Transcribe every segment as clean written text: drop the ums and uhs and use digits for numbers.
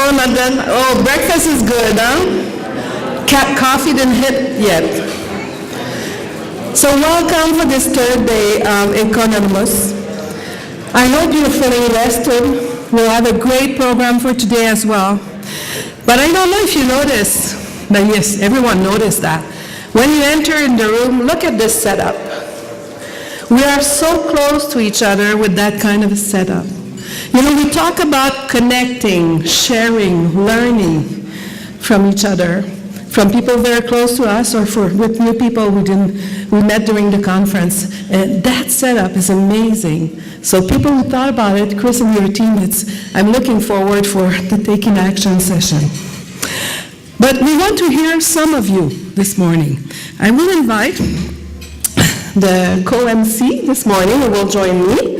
No, not done. Oh, breakfast is good, huh? Coffee didn't hit yet. So welcome for this third day of EconoUs. I hope you're feeling rested. We'll have a great program for today as well. But I don't know if you noticed, but yes, everyone noticed that. When you enter in the room, look at this setup. We are so close to each other with that kind of a setup. You know, we talk about connecting, sharing, learning from each other, from people very close to us or with new people we met during the conference. And that setup is amazing. So people who thought about it, Chris and your team, I'm looking forward for the Taking Action session. But we want to hear some of you this morning. I will invite the co-MC this morning who will join me.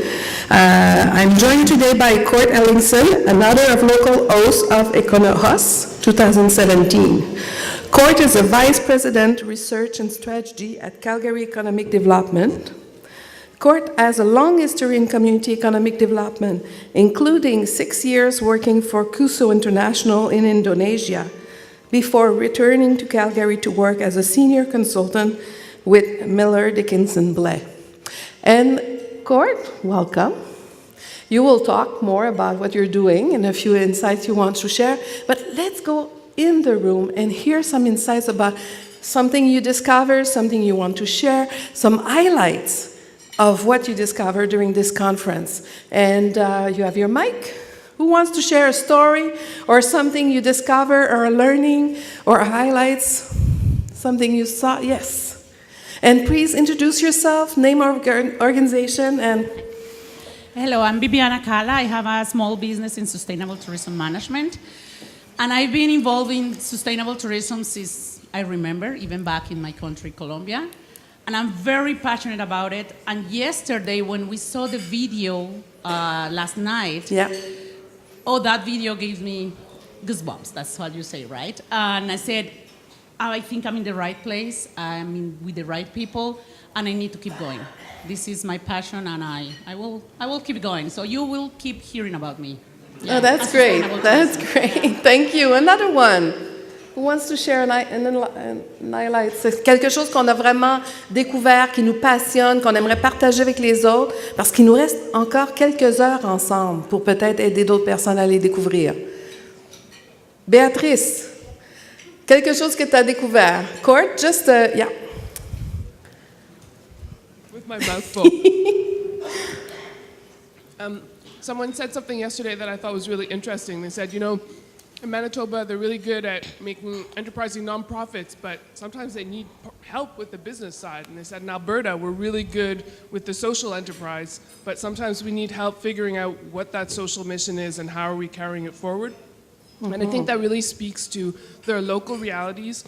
I'm joined today by Court Ellingson, another of local hosts of EconoUs 2017. Court is a Vice President, Research and Strategy at Calgary Economic Development. Court has a long history in community economic development, including 6 years working for CUSO International in Indonesia, before returning to Calgary to work as a senior consultant with Miller Dickinson Blais. And Court, welcome. You will talk more about what you're doing and a few insights you want to share, but let's go in the room and hear some insights about something you discovered, something you want to share, some highlights of what you discovered during this conference. And you have your mic. Who wants to share a story or something you discover or learning or highlights, something you saw? Yes. And please introduce yourself, name of organization, and... Hello, I'm Bibiana Cala. I have a small business in sustainable tourism management. And I've been involved in sustainable tourism since I remember, even back in my country, Colombia. And I'm very passionate about it. And yesterday, when we saw the video last night, that video gave me goosebumps. That's what you say, right? And I said, I think I'm in the right place. I'm with the right people, and I need to keep going. This is my passion, and I will keep going. So you will keep hearing about me. Yeah, oh, that's great. That's great. Thank you. Another one. Who wants to share an highlight? C'est quelque chose qu'on a vraiment découvert, qui nous passionne, qu'on aimerait partager avec les autres, parce qu'il nous reste encore quelques heures ensemble pour peut-être aider d'autres personnes à les découvrir. Béatrice, quelque chose que tu as découvert. Court, just, yeah. With my mouth full. Someone said something yesterday that I thought was really interesting. They said, you know, in Manitoba, they're really good at making enterprising nonprofits, but sometimes they need help with the business side. And they said in Alberta, we're really good with the social enterprise, but sometimes we need help figuring out what that social mission is and how are we carrying it forward. Mm-hmm. And I think that really speaks to their local realities.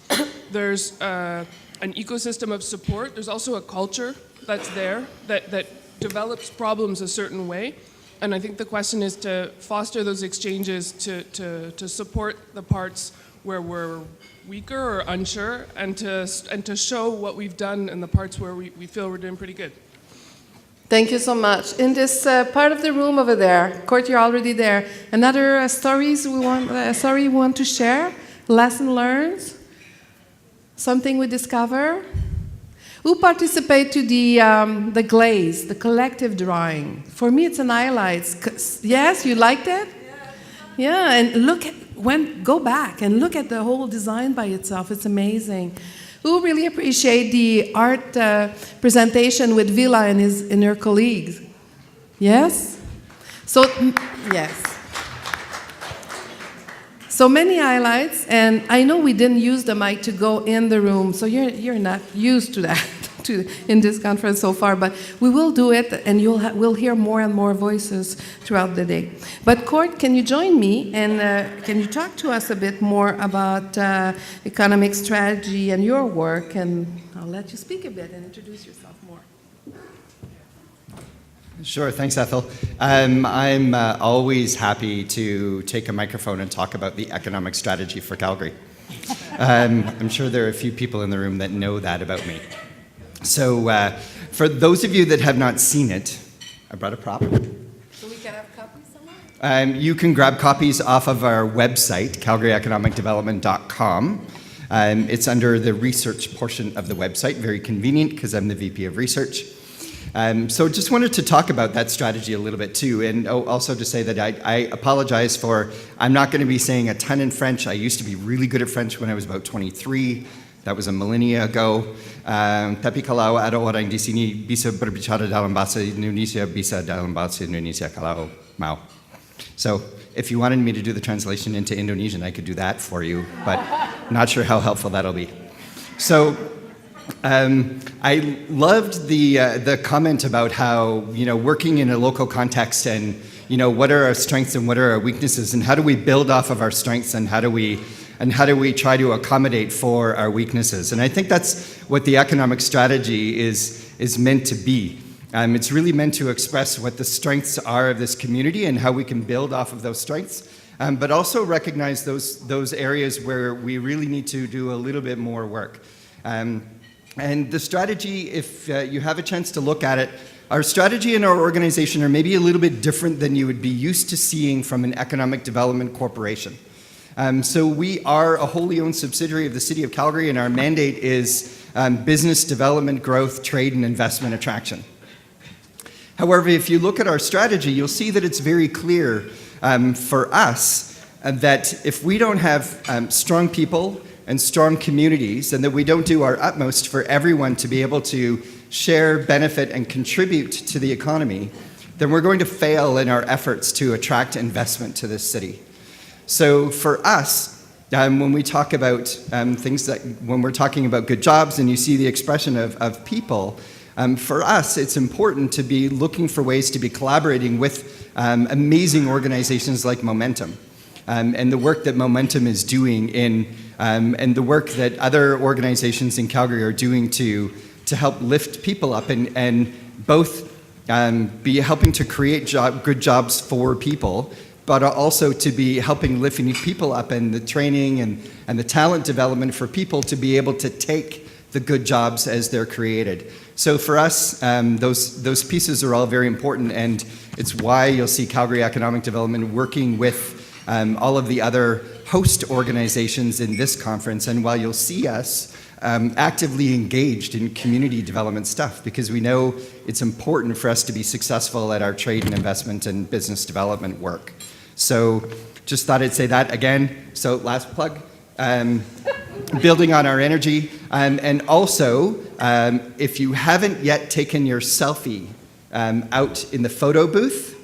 There's an ecosystem of support. There's also a culture that's there that develops problems a certain way. And I think the question is to foster those exchanges to support the parts where we're weaker or unsure, and to show what we've done in the parts where we feel we're doing pretty good. Thank you so much. In this part of the room over there, Court, you're already there. Another story you want to share? Lesson learned? Something we discover? Who participate to the glaze, the collective drawing? For me, it's an highlight. Yes, you liked it? Yeah, and go back and look at the whole design by itself. It's amazing. Who really appreciate the art presentation with Vila and her colleagues? Yes? So, yes. So many highlights, and I know we didn't use the mic to go in the room, so you're not used to that in this conference so far, but we will do it, and we'll hear more and more voices throughout the day. But Court, can you join me, and can you talk to us a bit more about economic strategy and your work, and I'll let you speak a bit and introduce yourself more. Sure, thanks, Ethel. I'm always happy to take a microphone and talk about the economic strategy for Calgary. I'm sure there are a few people in the room that know that about me. So for those of you that have not seen it, I brought a prop. So we can have copies somewhere? You can grab copies off of our website, calgaryeconomicdevelopment.com. It's under the research portion of the website, very convenient because I'm the VP of Research. So just wanted to talk about that strategy a little bit too, and also to say that I apologize for, I'm not going to be saying a ton in French. I used to be really good at French when I was about 23. That was a millennia ago. Tapi kalau ada orang di sini bisa berbicara dalam bahasa Indonesia, bisa dalam bahasa Indonesia kalau mau. So if you wanted me to do the translation into Indonesian, I could do that for you, but not sure how helpful that'll be. So I loved the comment about how, working in a local context and, what are our strengths and what are our weaknesses and how do we build off of our strengths and how do we try to accommodate for our weaknesses. And I think that's what the economic strategy is meant to be. It's really meant to express what the strengths are of this community and how we can build off of those strengths, but also recognize those areas where we really need to do a little bit more work. And the strategy, if you have a chance to look at it, our strategy and our organization are maybe a little bit different than you would be used to seeing from an economic development corporation. So we are a wholly owned subsidiary of the City of Calgary, and our mandate is business development, growth, trade, and investment attraction. However, if you look at our strategy, you'll see that it's very clear for us that if we don't have strong people and strong communities, and that we don't do our utmost for everyone to be able to share, benefit, and contribute to the economy, then we're going to fail in our efforts to attract investment to this city. So for us, when we talk about when we're talking about good jobs and you see the expression of people, for us, it's important to be looking for ways to be collaborating with amazing organizations like Momentum, and the work that Momentum is doing and the work that other organizations in Calgary are doing to help lift people up and both be helping to create good jobs for people, but also to be helping lifting people up and the training and the talent development for people to be able to take the good jobs as they're created. So for us, those pieces are all very important, and it's why you'll see Calgary Economic Development working with all of the other host organizations in this conference, and while you'll see us actively engaged in community development stuff, because we know it's important for us to be successful at our trade and investment and business development work. So just thought I'd say that again. So last plug, building on our energy, and also if you haven't yet taken your selfie out in the photo booth,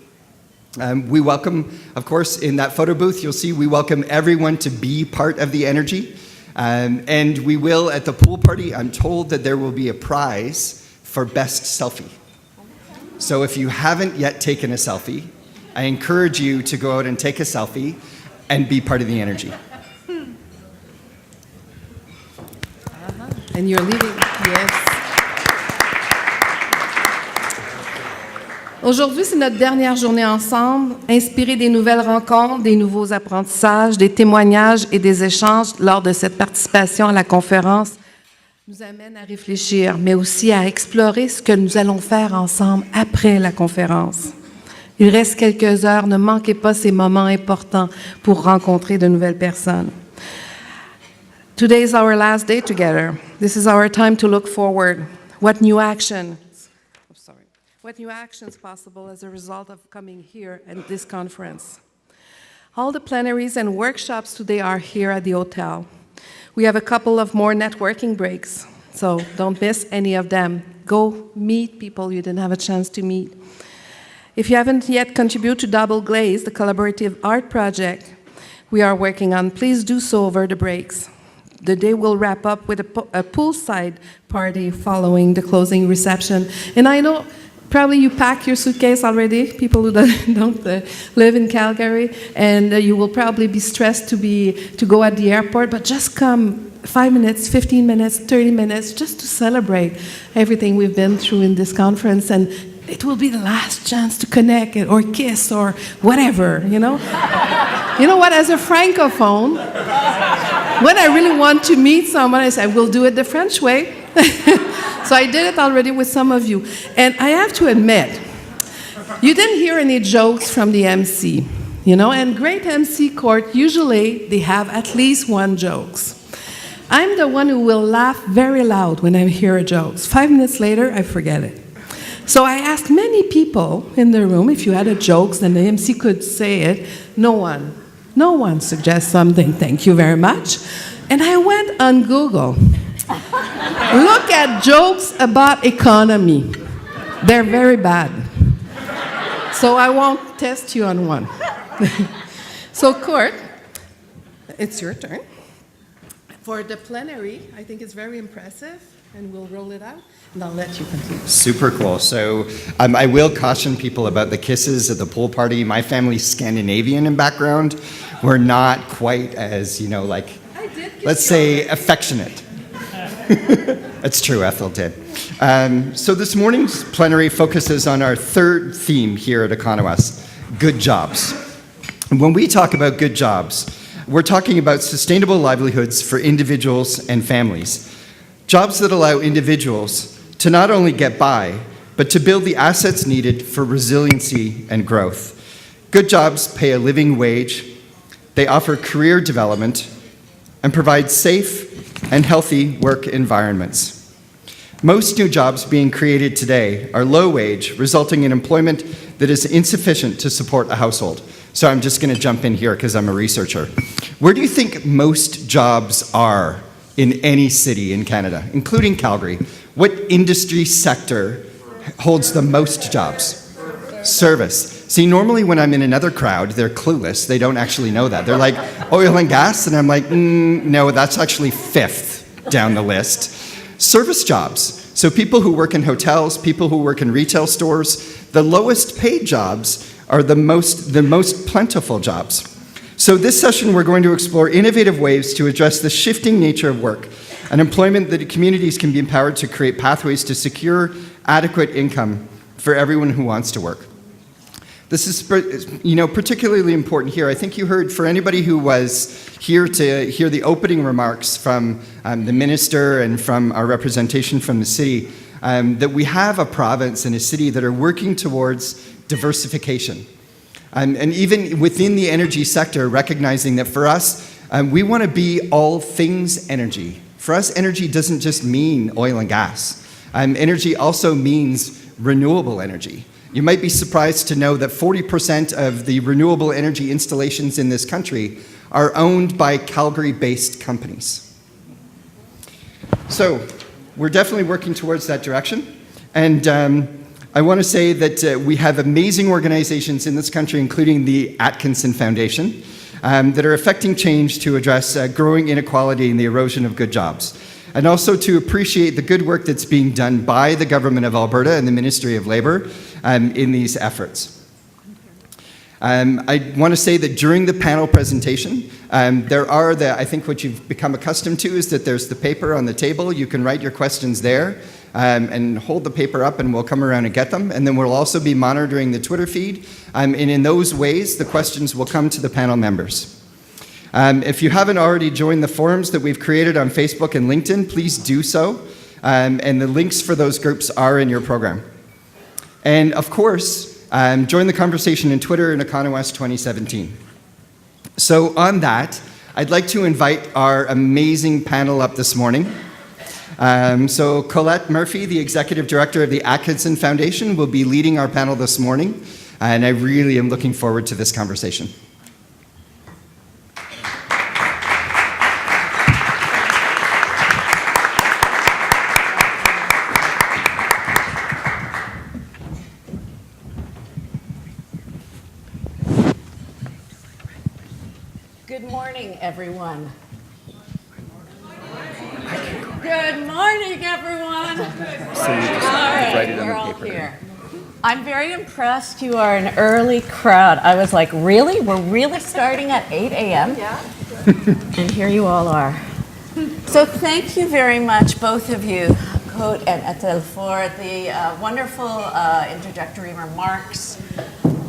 we welcome, of course, in that photo booth, you'll see we welcome everyone to be part of the energy. And we will, at the pool party, I'm told that there will be a prize for best selfie. So if you haven't yet taken a selfie, I encourage you to go out and take a selfie and be part of the energy. And you're leaving, yes. Aujourd'hui, c'est notre dernière journée ensemble, inspirée des nouvelles rencontres, des nouveaux apprentissages, des témoignages et des échanges lors de cette participation à la conférence nous amène à réfléchir, mais aussi à explorer ce que nous allons faire ensemble après la conférence. Il reste quelques heures, ne manquez pas ces moments importants pour rencontrer de nouvelles personnes. Today is our last day together. This is our time to look forward. What new actions possible as a result of coming here at this conference? All the plenaries and workshops today are here at the hotel. We have a couple of more networking breaks, so don't miss any of them. Go meet people you didn't have a chance to meet. If you haven't yet contributed to Double Glaze, the collaborative art project we are working on, please do so over the breaks. The day will wrap up with a poolside party following the closing reception. And I know probably you pack your suitcase already, people who don't live in Calgary, and you will probably be stressed to go at the airport, but just come 5 minutes, 15 minutes, 30 minutes, just to celebrate everything we've been through in this conference, and it will be the last chance to connect or kiss or whatever, you know? You know what, as a Francophone, when I really want to meet someone, I say, we'll do it the French way. So I did it already with some of you. And I have to admit, you didn't hear any jokes from the MC. and great MC court, usually they have at least one jokes. I'm the one who will laugh very loud when I hear a joke. 5 minutes later, I forget it. So I asked many people in the room if you had a joke, then the MC could say it. No one suggests something, thank you very much. And I went on Google. Look at jokes about economy. They're very bad. So I won't test you on one. So Kurt, it's your turn. For the plenary, I think it's very impressive, and we'll roll it out, and I'll let you continue. Super cool. So I will caution people about the kisses at the pool party. My family's Scandinavian in background. We're not quite as, let's say, affectionate. That's true, Ethel did. So this morning's plenary focuses on our third theme here at EconoUs, good jobs. And when we talk about good jobs, we're talking about sustainable livelihoods for individuals and families. Jobs that allow individuals to not only get by, but to build the assets needed for resiliency and growth. Good jobs pay a living wage, they offer career development, and provide safe and healthy work environments. Most new jobs being created today are low wage, resulting in employment that is insufficient to support a household. So I'm just going to jump in here because I'm a researcher. Where do you think most jobs are in any city in Canada, including Calgary? What industry sector holds the most jobs? Service. See, normally when I'm in another crowd, they're clueless. They don't actually know that. They're like, oil and gas? And I'm like, no, that's actually fifth down the list. Service jobs. So people who work in hotels, people who work in retail stores, the lowest paid jobs are the most plentiful jobs. So this session, we're going to explore innovative ways to address the shifting nature of work and employment that communities can be empowered to create pathways to secure adequate income for everyone who wants to work. This is, particularly important here. I think you heard, for anybody who was here to hear the opening remarks from the minister and from our representation from the city, that we have a province and a city that are working towards diversification. And even within the energy sector, recognizing that for us, we want to be all things energy. For us, energy doesn't just mean oil and gas. Energy also means renewable energy. You might be surprised to know that 40% of the renewable energy installations in this country are owned by Calgary-based companies. So we're definitely working towards that direction. And I want to say that we have amazing organizations in this country, including the Atkinson Foundation, that are affecting change to address growing inequality and the erosion of good jobs, and also to appreciate the good work that's being done by the Government of Alberta and the Ministry of Labour in these efforts. I want to say that during the panel presentation, there are I think what you've become accustomed to is that there's the paper on the table. You can write your questions there and hold the paper up and we'll come around and get them. And then we'll also be monitoring the Twitter feed. And in those ways, the questions will come to the panel members. If you haven't already joined the forums that we've created on Facebook and LinkedIn, please do so. And the links for those groups are in your program. And of course, join the conversation in Twitter in EconoUs 2017. So on that, I'd like to invite our amazing panel up this morning. So Colette Murphy, the Executive Director of the Atkinson Foundation, will be leading our panel this morning. And I really am looking forward to this conversation. Good morning, everyone. Good morning, everyone. So you just write it on We're the all paper. here. I'm very impressed you are an early crowd. I was like, really? We're really starting at 8 a.m.? Yeah. And here you all are. So thank you very much, both of you, Cote and Ethel, for the wonderful introductory remarks.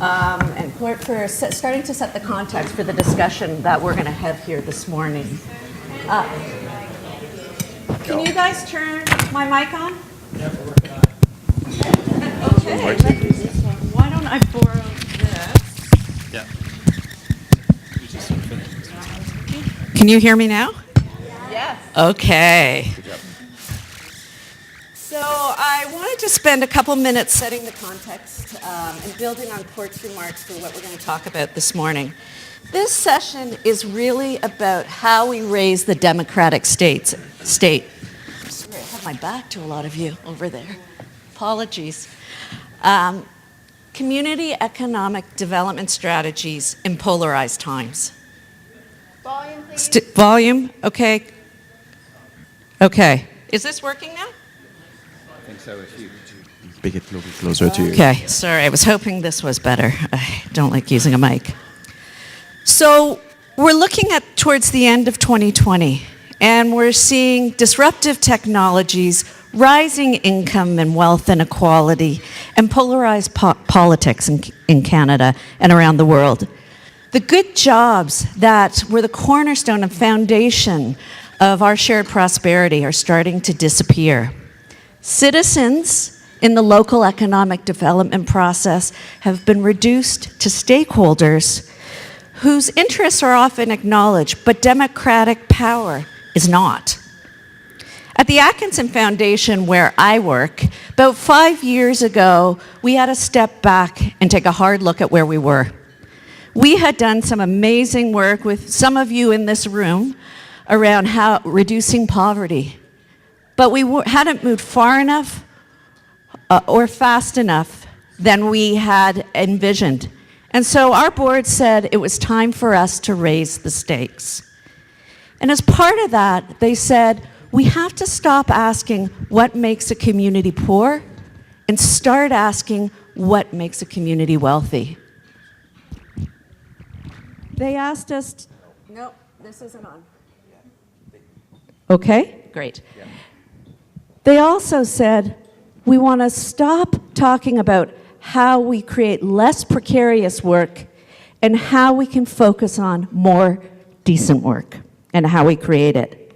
And Court for starting to set the context for the discussion that we're going to have here this morning. Can you guys turn my mic on? Yeah, we're working on it. Okay. Why don't I borrow this? Yeah. Can you hear me now? Yes. Okay. So I wanted to spend a couple minutes setting the context and building on Court's remarks for what we're going to talk about this morning. This session is really about how we raise the democratic state. I'm sorry, I have my back to a lot of you over there. Apologies. Community economic development strategies in polarized times. Volume, please. Volume, okay. Okay. Is this working now? I think so, if you Speak it a little bit closer to you. Okay, sorry, I was hoping this was better. I don't like using a mic. So we're looking at towards the end of 2020, and we're seeing disruptive technologies, rising income and wealth inequality, and polarized politics in Canada and around the world. The good jobs that were the cornerstone and foundation of our shared prosperity are starting to disappear. Citizens in the local economic development process have been reduced to stakeholders whose interests are often acknowledged, but democratic power is not. At the Atkinson Foundation, where I work, about 5 years ago, we had to step back and take a hard look at where we were. We had done some amazing work with some of you in this room around how reducing poverty, but we hadn't moved far enough or fast enough than we had envisioned. And so our board said it was time for us to raise the stakes. And as part of that, they said, we have to stop asking what makes a community poor and start asking what makes a community wealthy. They asked us, nope, this isn't on. Okay, great. Yeah. They also said, we want to stop talking about how we create less precarious work and how we can focus on more decent work and how we create it.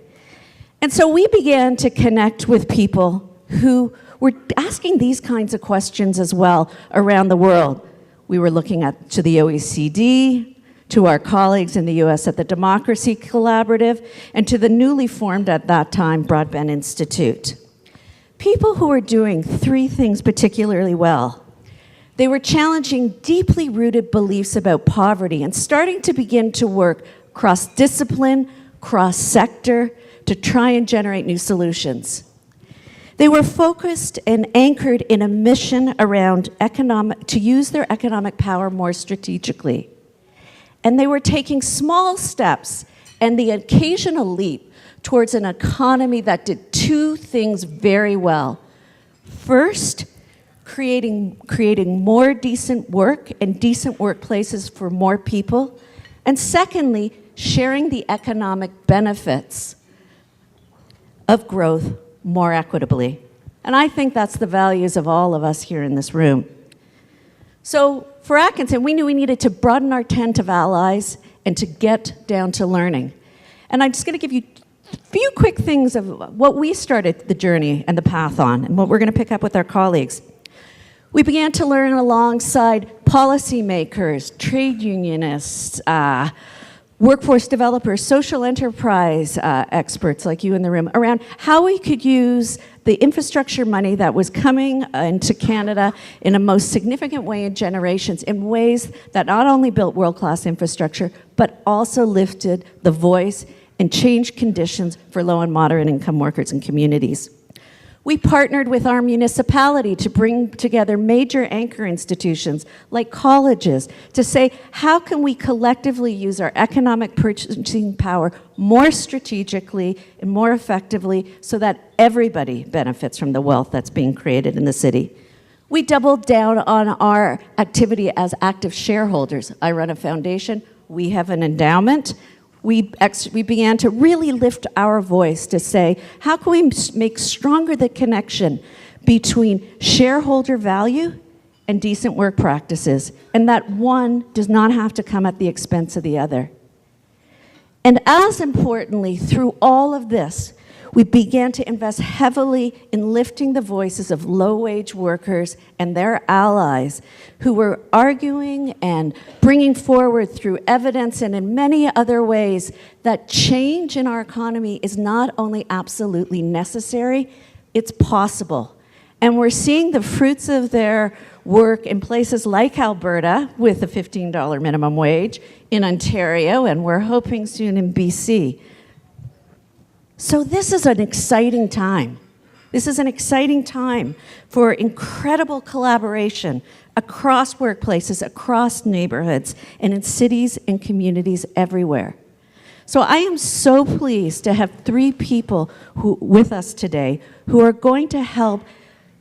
And so we began to connect with people who were asking these kinds of questions as well around the world. We were looking to the OECD, to our colleagues in the US at the Democracy Collaborative, and to the newly formed at that time Broadband Institute. People who were doing three things particularly well. They were challenging deeply rooted beliefs about poverty and starting to begin to work cross-discipline, cross-sector, to try and generate new solutions. They were focused and anchored in a mission around to use their economic power more strategically. And they were taking small steps and the occasional leap towards an economy that did two things very well. First, creating more decent work and decent workplaces for more people. And secondly, sharing the economic benefits of growth more equitably. And I think that's the values of all of us here in this room. So for Atkinson, we knew we needed to broaden our tent of allies and to get down to learning. And I'm just going to give you a few quick things of what we started the journey and the path on and what we're going to pick up with our colleagues. We began to learn alongside policymakers, trade unionists, workforce developers, social enterprise experts like you in the room around how we could use the infrastructure money that was coming into Canada in a most significant way in generations, in ways that not only built world-class infrastructure, but also lifted the voice and changed conditions for low and moderate income workers and communities. We partnered with our municipality to bring together major anchor institutions like colleges to say, how can we collectively use our economic purchasing power more strategically and more effectively so that everybody benefits from the wealth that's being created in the city? We doubled down on our activity as active shareholders. I run a foundation, we have an endowment. We began to really lift our voice to say, how can we make stronger the connection between shareholder value and decent work practices, and that one does not have to come at the expense of the other. And as importantly, through all of this, we began to invest heavily in lifting the voices of low-wage workers and their allies who were arguing and bringing forward through evidence and in many other ways that change in our economy is not only absolutely necessary, it's possible. And we're seeing the fruits of their work in places like Alberta with a $15 minimum wage, in Ontario, and we're hoping soon in BC. So this is an exciting time. This is an exciting time for incredible collaboration across workplaces, across neighborhoods, and in cities and communities everywhere. So I am so pleased to have three people with us today who are going to help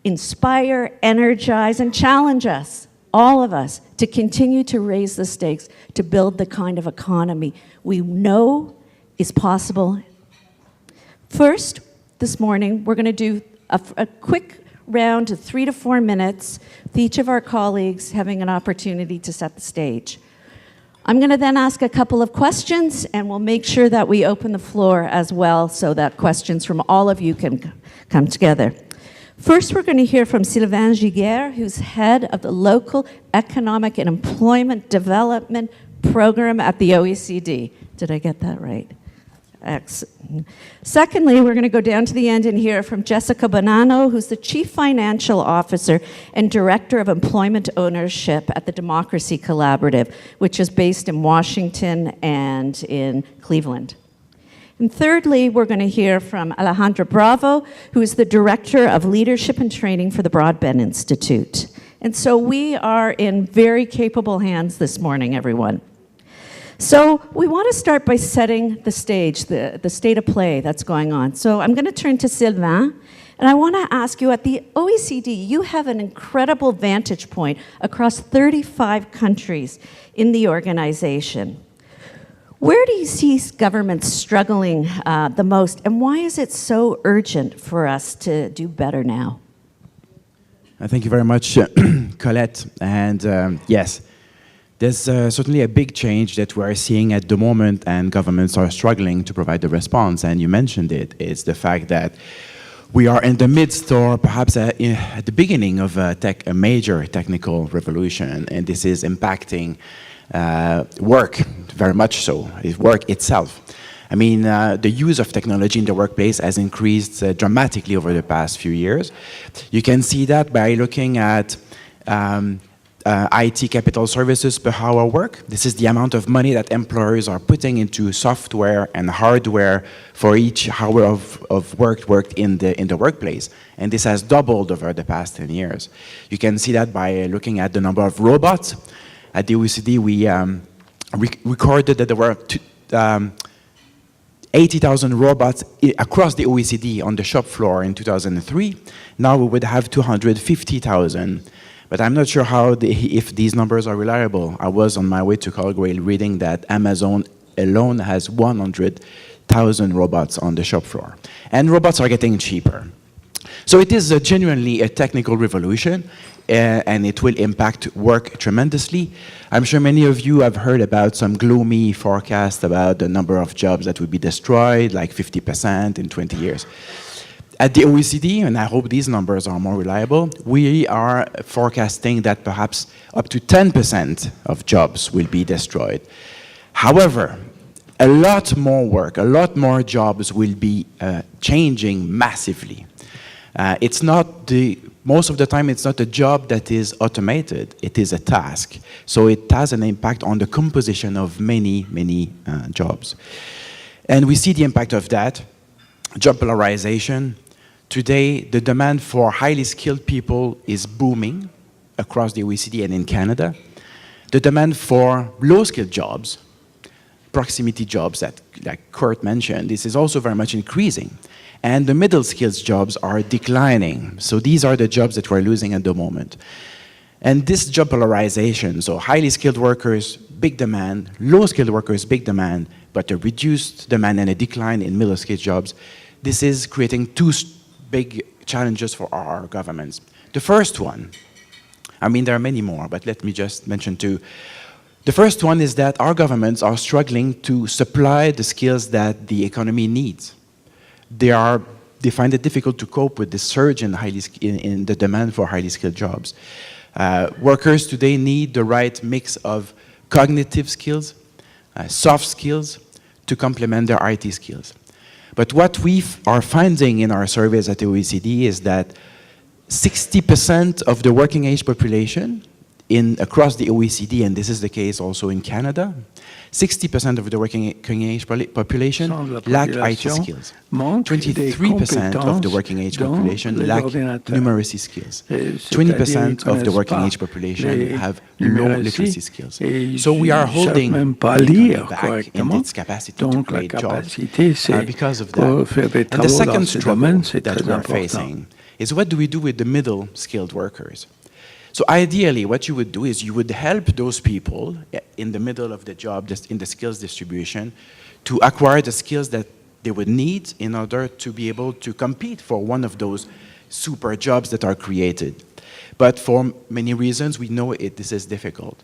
inspire, energize, and challenge us, all of us, to continue to raise the stakes to build the kind of economy we know is possible. First, this morning, we're going to do a quick round of 3 to 4 minutes with each of our colleagues having an opportunity to set the stage. I'm going to then ask a couple of questions, and we'll make sure that we open the floor as well so that questions from all of you can come together. First, we're going to hear from Sylvain Giguère, who's head of the Local Economic and Employment Development Program at the OECD. Did I get that right? Excellent. Secondly, we're going to go down to the end and hear from Jessica Bonanno, who's the Chief Financial Officer and Director of Employment Ownership at the Democracy Cooperative, which is based in Washington and in Cleveland. And thirdly, we're going to hear from Alejandra Bravo, who is the Director of Leadership and Training for the Broadband Institute. And so we are in very capable hands this morning, everyone. So we want to start by setting the stage, the state of play that's going on. So I'm going to turn to Sylvain, and I want to ask you, at the OECD, you have an incredible vantage point across 35 countries in the organization. Where do you see governments struggling the most, and why is it so urgent for us to do better now? Thank you very much, Colette. And yes, there's certainly a big change that we're seeing at the moment, and governments are struggling to provide the response. And you mentioned it. It's the fact that we are in the midst, or perhaps at the beginning of a major technical revolution, and this is impacting work, very much so, work itself. I mean, the use of technology in the workplace has increased dramatically over the past few years. You can see that by looking at IT capital services per hour work. This is the amount of money that employers are putting into software and hardware for each hour of work worked in the workplace. And this has doubled over the past 10 years. You can see that by looking at the number of robots. At the OECD, we recorded that there were 80,000 robots across the OECD on the shop floor in 2003. Now we would have 250,000. But I'm not sure if these numbers are reliable. I was on my way to Calgary reading that Amazon alone has 100,000 robots on the shop floor. And robots are getting cheaper. So it is genuinely a technical revolution, and it will impact work tremendously. I'm sure many of you have heard about some gloomy forecast about the number of jobs that will be destroyed, like 50% in 20 years. At the OECD, and I hope these numbers are more reliable, we are forecasting that perhaps up to 10% of jobs will be destroyed. However, a lot more work, a lot more jobs will be changing massively. Most of the time, it's not a job that is automated, it is a task. So it has an impact on the composition of many, many jobs. And we see the impact of that. Job polarization. Today, the demand for highly skilled people is booming across the OECD and in Canada. The demand for low-skilled jobs, proximity jobs that, like Kurt mentioned, this is also very much increasing. And the middle skills jobs are declining. So these are the jobs that we're losing at the moment. And this job polarization, so highly skilled workers, big demand, low skilled workers, big demand, but a reduced demand and a decline in middle skilled jobs, this is creating two big challenges for our governments. The first one, I mean, there are many more, but let me just mention two. The first one is that our governments are struggling to supply the skills that the economy needs. they find it difficult to cope with the surge in the demand for highly skilled jobs. Workers today need the right mix of cognitive skills, soft skills, to complement their IT skills. But what we are finding in our surveys at the OECD is that 60% of the working age population across the OECD, and this is the case also in Canada, 60% of the working age population lack IT skills. 23% of the working age population lack numeracy skills. 20% of the working age population have low literacy skills. So we are holding the economy back in its capacity to create jobs because of that. And the second struggle that we're facing is, what do we do with the middle skilled workers? So ideally, what you would do is you would help those people in the middle of the job, just in the skills distribution, to acquire the skills that they would need in order to be able to compete for one of those super jobs that are created. But for many reasons, we know this is difficult.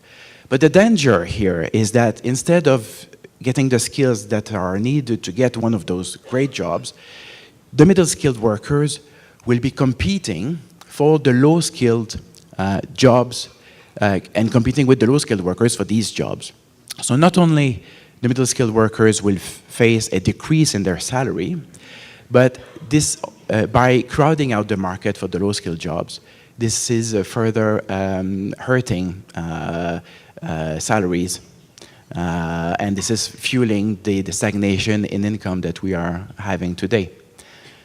But the danger here is that instead of getting the skills that are needed to get one of those great jobs, the middle skilled workers will be competing for the low skilled jobs and competing with the low-skilled workers for these jobs. So not only the middle-skilled workers will face a decrease in their salary, but this, by crowding out the market for the low-skilled jobs, this is further hurting salaries, and this is fueling the stagnation in income that we are having today.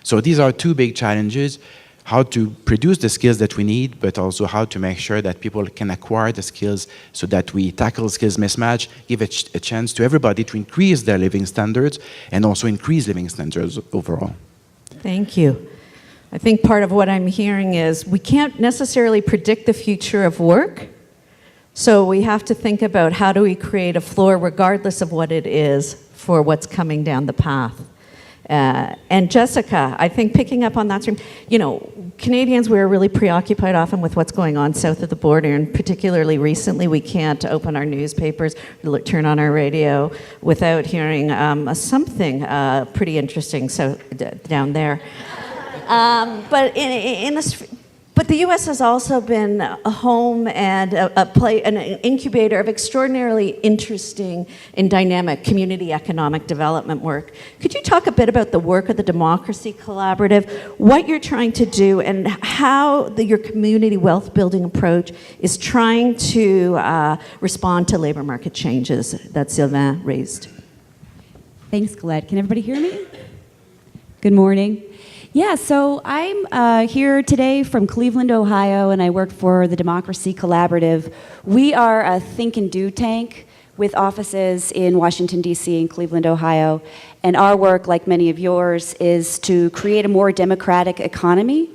So these are two big challenges: how to produce the skills that we need, but also how to make sure that people can acquire the skills so that we tackle skills mismatch, give a chance to everybody to increase their living standards and also increase living standards overall. Thank you. I think part of what I'm hearing is we can't necessarily predict the future of work, so we have to think about how do we create a floor regardless of what it is for what's coming down the path. And Jessica, I think picking up on that stream, you know, Canadians, we're really preoccupied often with what's going on south of the border, and particularly recently we can't open our newspapers, turn on our radio without hearing something pretty interesting down there. But the U.S. has also been a home and an incubator of extraordinarily interesting and dynamic community economic development work. Could you talk a bit about the work of the Democracy Collaborative, what you're trying to do, and how your community wealth building approach is trying to respond to labor market changes that Sylvain raised? Thanks, Colette. Can everybody hear me? Good morning. Yeah, so I'm here today from Cleveland, Ohio, and I work for the Democracy Collaborative. We are a think and do tank with offices in Washington, D.C. and Cleveland, Ohio. And our work, like many of yours, is to create a more democratic economy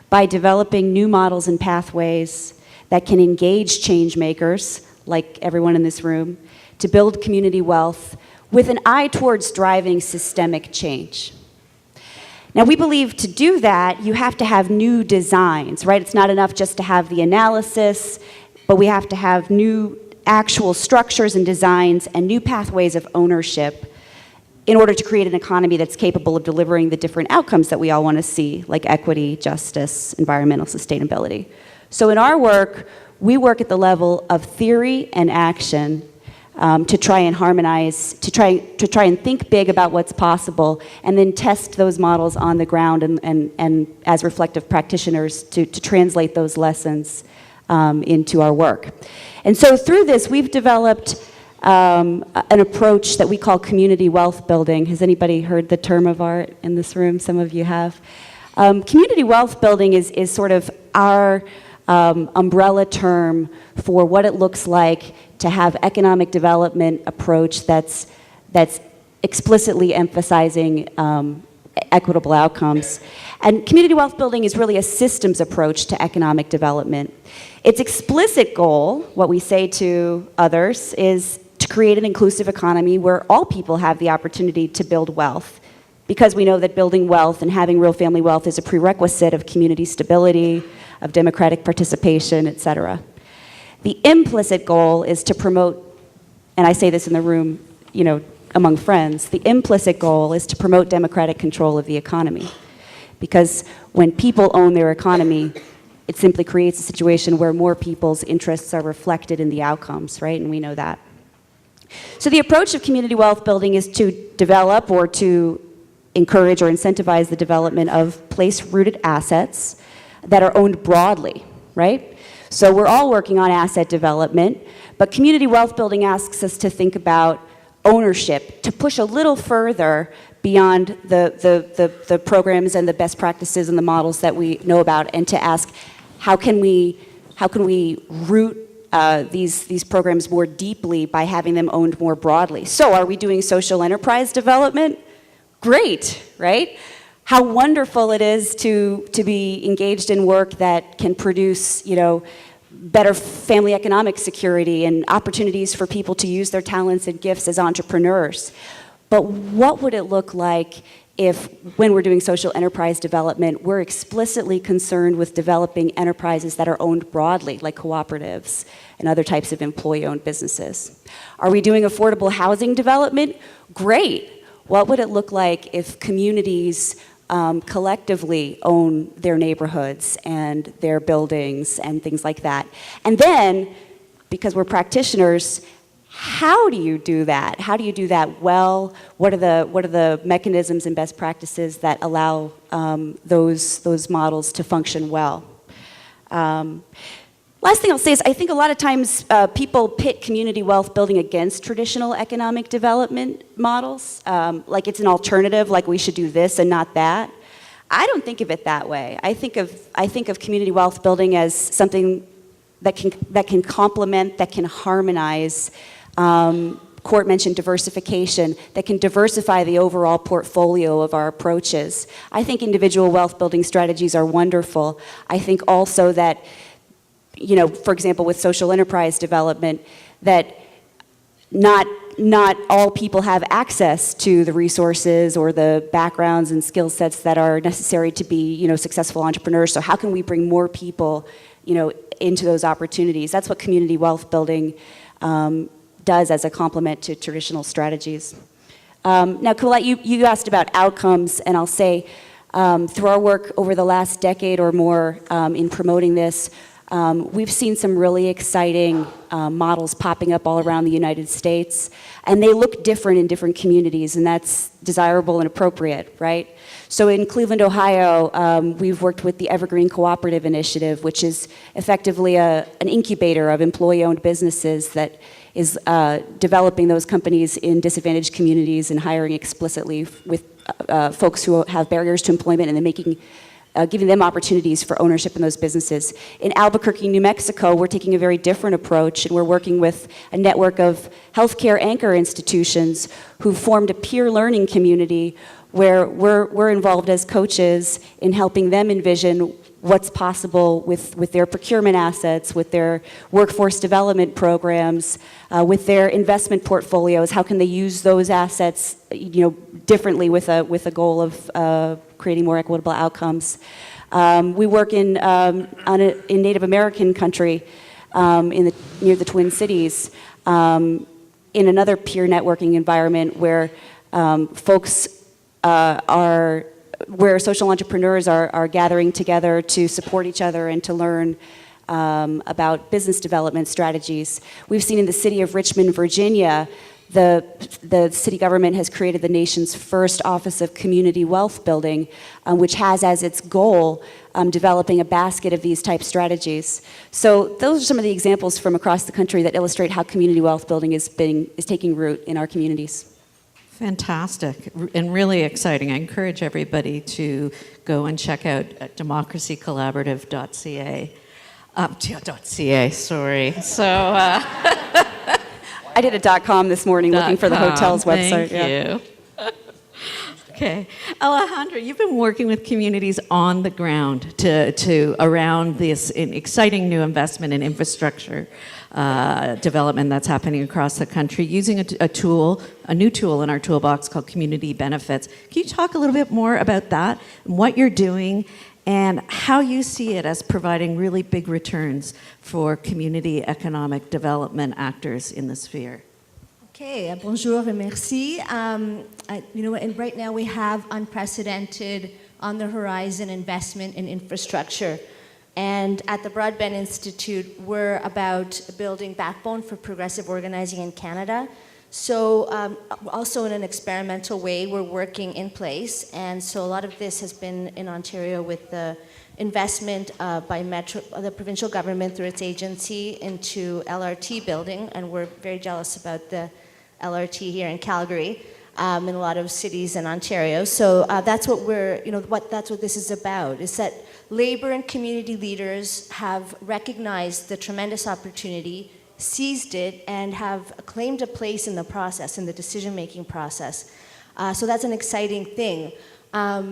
by developing new models and pathways that can engage change makers, like everyone in this room, to build community wealth with an eye towards driving systemic change. Now, we believe to do that, you have to have new designs, right? It's not enough just to have the analysis, but we have to have new actual structures and designs and new pathways of ownership in order to create an economy that's capable of delivering the different outcomes that we all want to see, like equity, justice, environmental sustainability. So in our work, we work at the level of theory and action to try and harmonize, to try and think big about what's possible, and then test those models on the ground and as reflective practitioners to translate those lessons into our work. And so through this, we've developed an approach that we call community wealth building. Has anybody heard the term of art in this room? Some of you have. Community wealth building is sort of our umbrella term for what it looks like to have economic development approach that's explicitly emphasizing equitable outcomes. And community wealth building is really a systems approach to economic development. Its explicit goal, what we say to others, is to create an inclusive economy where all people have the opportunity to build wealth, because we know that building wealth and having real family wealth is a prerequisite of community stability, of democratic participation, et cetera. The implicit goal is to promote, and I say this in the room, you know, among friends. The implicit goal is to promote democratic control of the economy. Because when people own their economy, it simply creates a situation where more people's interests are reflected in the outcomes, right? And we know that. So the approach of community wealth building is to develop or to encourage or incentivize the development of place-rooted assets that are owned broadly, right? So we're all working on asset development, but community wealth building asks us to think about ownership, to push a little further beyond the programs and the best practices and the models that we know about, and to ask, how can we root these programs more deeply by having them owned more broadly? So are we doing social enterprise development? Great, right? How wonderful it is to be engaged in work that can produce, better family economic security and opportunities for people to use their talents and gifts as entrepreneurs. But what would it look like if, when we're doing social enterprise development, we're explicitly concerned with developing enterprises that are owned broadly, like cooperatives and other types of employee-owned businesses? Are we doing affordable housing development? Great. What would it look like if communities collectively own their neighborhoods and their buildings and things like that? And then, because we're practitioners, how do you do that? How do you do that well? What are the mechanisms and best practices that allow those models to function well? Last thing I'll say is I think a lot of times people pit community wealth building against traditional economic development models, like it's an alternative, like we should do this and not that. I don't think of it that way. I think of community wealth building as something that can complement, that can harmonize. Court mentioned diversification, that can diversify the overall portfolio of our approaches. I think individual wealth building strategies are wonderful. I think also that, for example, with social enterprise development, that not all people have access to the resources or the backgrounds and skill sets that are necessary to be, successful entrepreneurs. So how can we bring more people, into those opportunities? That's what community wealth building does as a complement to traditional strategies. Now, Colette, you asked about outcomes, and I'll say through our work over the last decade or more in promoting this, we've seen some really exciting models popping up all around the United States, and they look different in different communities, and that's desirable and appropriate, right? So in Cleveland, Ohio, we've worked with the Evergreen Cooperative initiative, which is effectively an incubator of employee-owned businesses that is developing those companies in disadvantaged communities and hiring explicitly with folks who have barriers to employment, and then giving them opportunities for ownership in those businesses. In Albuquerque, New Mexico, we're taking a very different approach, and we're working with a network of healthcare anchor institutions who formed a peer learning community where we're involved as coaches in helping them envision what's possible with their procurement assets, with their workforce development programs, with their investment portfolios. How can they use those assets, differently with a goal of creating more equitable outcomes? We work in Native American country, near the Twin Cities, in another peer networking environment where where social entrepreneurs are gathering together to support each other and to learn about business development strategies. We've seen in the city of Richmond, Virginia, the city government has created the nation's first Office of Community Wealth Building, which has as its goal developing a basket of these type strategies. So those are some of the examples from across the country that illustrate how community wealth building is taking root in our communities. Fantastic and really exciting. I encourage everybody to go and check out democracycollaborative.ca. .ca, sorry. So I did a .com this morning looking for the hotel's website. Thank you. Okay, Alejandra, you've been working with communities on the ground to around this exciting new investment in infrastructure development that's happening across the country, using a new tool in our toolbox called Community Benefits. Can you talk a little bit more about that, and what you're doing, and how you see it as providing really big returns for community economic development actors in the sphere? Okay, bonjour et merci. And right now we have unprecedented on the horizon investment in infrastructure. And at the Broadband Institute, we're about building backbone for progressive organizing in Canada. So also in an experimental way, we're working in place. And so a lot of this has been in Ontario with the investment by the provincial government through its agency into LRT building. And we're very jealous about the LRT here in Calgary. In a lot of cities in Ontario. So that's what that's what this is about, is that labor and community leaders have recognized the tremendous opportunity, seized it, and have claimed a place in the process, in the decision-making process. So that's an exciting thing.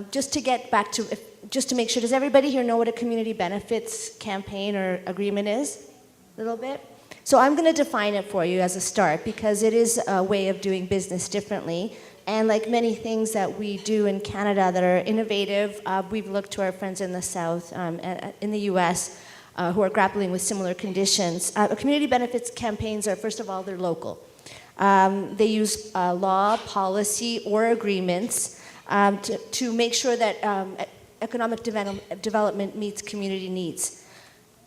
Just to get back to, just to make sure, does everybody here know what a community benefits campaign or agreement is? A little bit? So I'm going to define it for you as a start because it is a way of doing business differently. And like many things that we do in Canada that are innovative, we've looked to our friends in the South, in the US, who are grappling with similar conditions. Community benefits campaigns are, first of all, they're local. They use law, policy, or agreements to make sure that economic development meets community needs.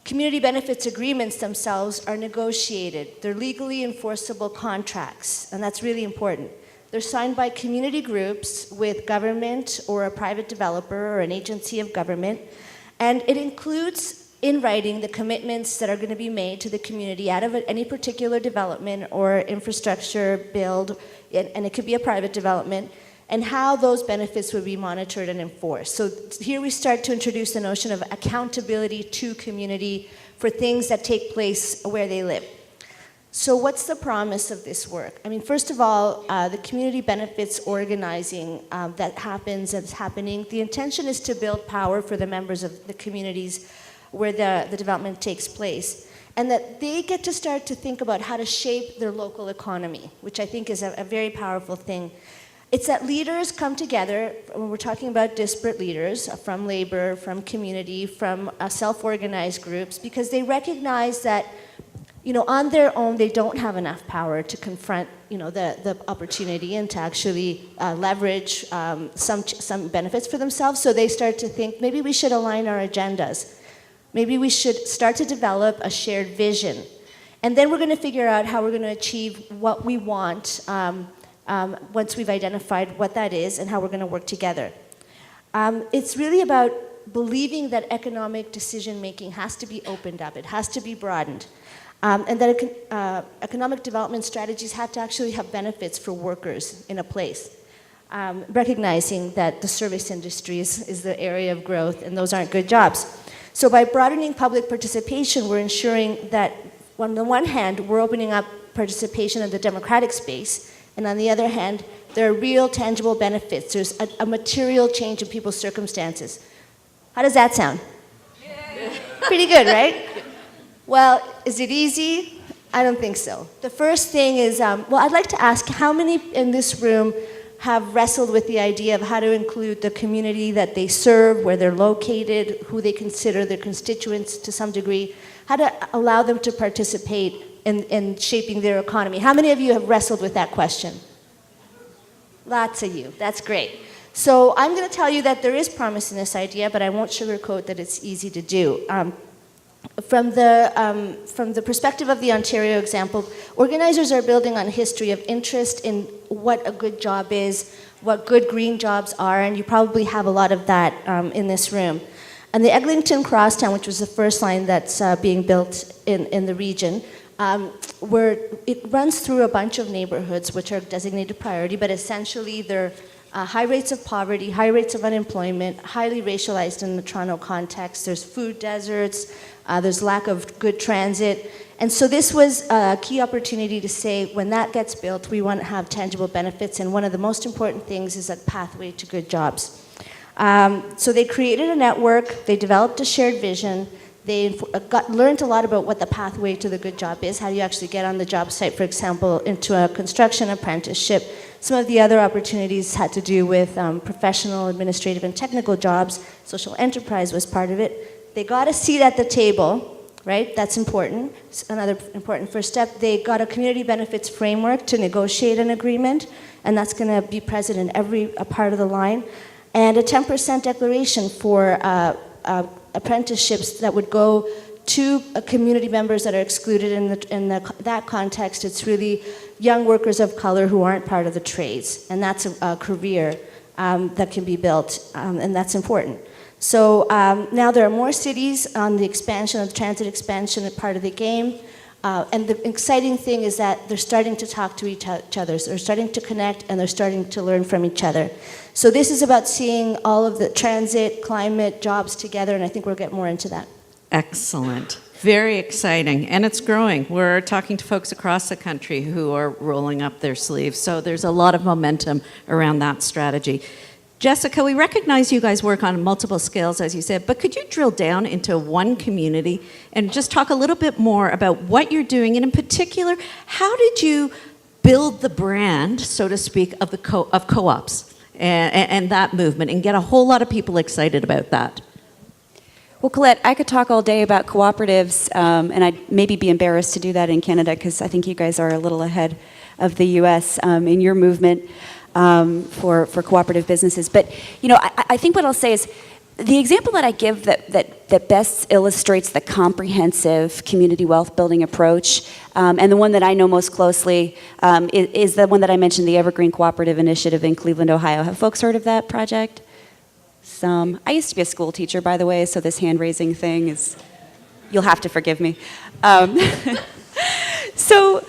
Community benefits agreements themselves are negotiated. They're legally enforceable contracts, and that's really important. They're signed by community groups with government or a private developer or an agency of government, and it includes in writing the commitments that are going to be made to the community out of any particular development or infrastructure build, and it could be a private development, and how those benefits would be monitored and enforced. So here we start to introduce the notion of accountability to community for things that take place where they live. So what's the promise of this work? I mean, first of all, the community benefits organizing that's happening, the intention is to build power for the members of the communities where the development takes place. And that they get to start to think about how to shape their local economy, which I think is a very powerful thing. It's that leaders come together, when we're talking about disparate leaders, from labor, from community, from self-organized groups, because they recognize that, on their own, they don't have enough power to confront, the opportunity and to actually leverage some benefits for themselves. So they start to think, maybe we should align our agendas. Maybe we should start to develop a shared vision. And then we're going to figure out how we're going to achieve what we want once we've identified what that is and how we're going to work together. It's really about believing that economic decision-making has to be opened up. It has to be broadened. And that economic development strategies have to actually have benefits for workers in a place. Recognizing that the service industry is the area of growth and those aren't good jobs. So by broadening public participation, we're ensuring that on the one hand, we're opening up participation in the democratic space, and on the other hand, there are real tangible benefits. There's a material change in people's circumstances. How does that sound? Yeah. Pretty good, right? Well, is it easy? I don't think so. The first thing is, I'd like to ask how many in this room have wrestled with the idea of how to include the community that they serve, where they're located, who they consider their constituents to some degree, how to allow them to participate in shaping their economy. How many of you have wrestled with that question? Lots of you. That's great. So I'm going to tell you that there is promise in this idea, but I won't sugarcoat that it's easy to do. From the perspective of the Ontario example, organizers are building on a history of interest in what a good job is, what good green jobs are, and you probably have a lot of that in this room. And the Eglinton Crosstown, which was the first line that's being built in the region, where it runs through a bunch of neighborhoods which are designated priority, but essentially they're high rates of poverty, high rates of unemployment, highly racialized in the Toronto context. There's food deserts, there's lack of good transit. And so this was a key opportunity to say, when that gets built, we want to have tangible benefits, and one of the most important things is a pathway to good jobs. So they created a network, they developed a shared vision, they learned a lot about what the pathway to the good job is, how you actually get on the job site, for example, into a construction apprenticeship. Some of the other opportunities had to do with professional, administrative, and technical jobs. Social enterprise was part of it. They got a seat at the table, right? That's important. It's another important first step. They got a community benefits framework to negotiate an agreement, and that's going to be present in every part of the line. And a 10% declaration for apprenticeships that would go to community members that are excluded in that context. It's really young workers of color who aren't part of the trades, and that's a career that can be built, and that's important. So now there are more cities on the expansion, of the transit expansion part of the game. And the exciting thing is that they're starting to talk to each other. So they're starting to connect and they're starting to learn from each other. So this is about seeing all of the transit, climate, jobs together, and I think we'll get more into that. Excellent. Very exciting. And it's growing. We're talking to folks across the country who are rolling up their sleeves. So there's a lot of momentum around that strategy. Jessica, we recognize you guys work on multiple scales, as you said, but could you drill down into one community and just talk a little bit more about what you're doing, and in particular, how did you build the brand, so to speak, of the co-ops and that movement, and get a whole lot of people excited about that? Well, Colette, I could talk all day about cooperatives, and I'd maybe be embarrassed to do that in Canada because I think you guys are a little ahead of the U.S. In your movement. For cooperative businesses. But, you know, I think what I'll say is the example that I give that best illustrates the comprehensive community wealth building approach, and the one that I know most closely is the one that I mentioned, the Evergreen Cooperative Initiative in Cleveland, Ohio. Have folks heard of that project? Some. I used to be a school teacher, by the way, so this hand-raising thing is, you'll have to forgive me. So,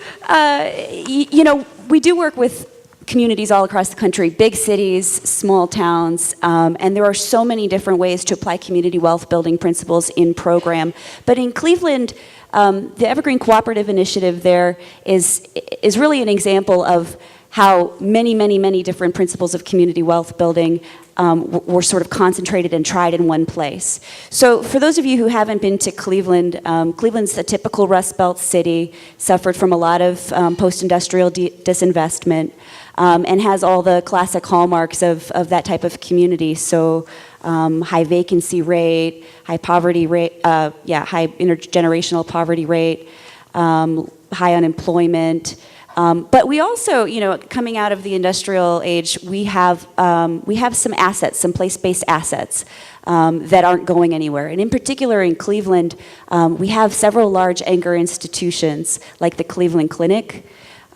you know, we do work with communities all across the country, big cities, small towns, and there are so many different ways to apply community wealth building principles in program. But in Cleveland, the Evergreen Cooperative Initiative there is really an example of how many different principles of community wealth building were sort of concentrated and tried in one place. So for those of you who haven't been to Cleveland, Cleveland's a typical Rust Belt city, suffered from a lot of post-industrial disinvestment, and has all the classic hallmarks of that type of community. So high vacancy rate, high poverty rate, high intergenerational poverty rate, high unemployment. But we also, you know, coming out of the industrial age, we have some assets, some place-based assets that aren't going anywhere. And in particular in Cleveland, we have several large anchor institutions like the Cleveland Clinic,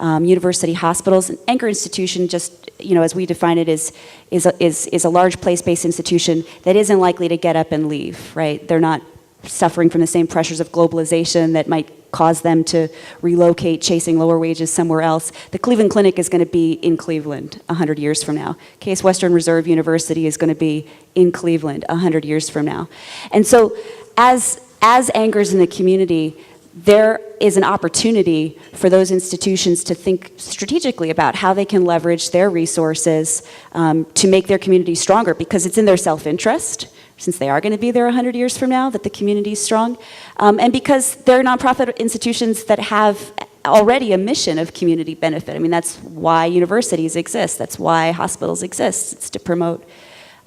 university hospitals. An anchor institution, just, you know, as we define it, is a large place-based institution that isn't likely to get up and leave, right? They're not suffering from the same pressures of globalization that might cause them to relocate, chasing lower wages somewhere else. The Cleveland Clinic is going to be in Cleveland 100 years from now. Case Western Reserve University is going to be in Cleveland 100 years from now. And so as anchors in the community, there is an opportunity for those institutions to think strategically about how they can leverage their resources to make their community stronger, because it's in their self-interest, since they are going to be there 100 years from now, that the community is strong, and because they're nonprofit institutions that have already a mission of community benefit. I mean, that's why universities exist. That's why hospitals exist. It's to promote,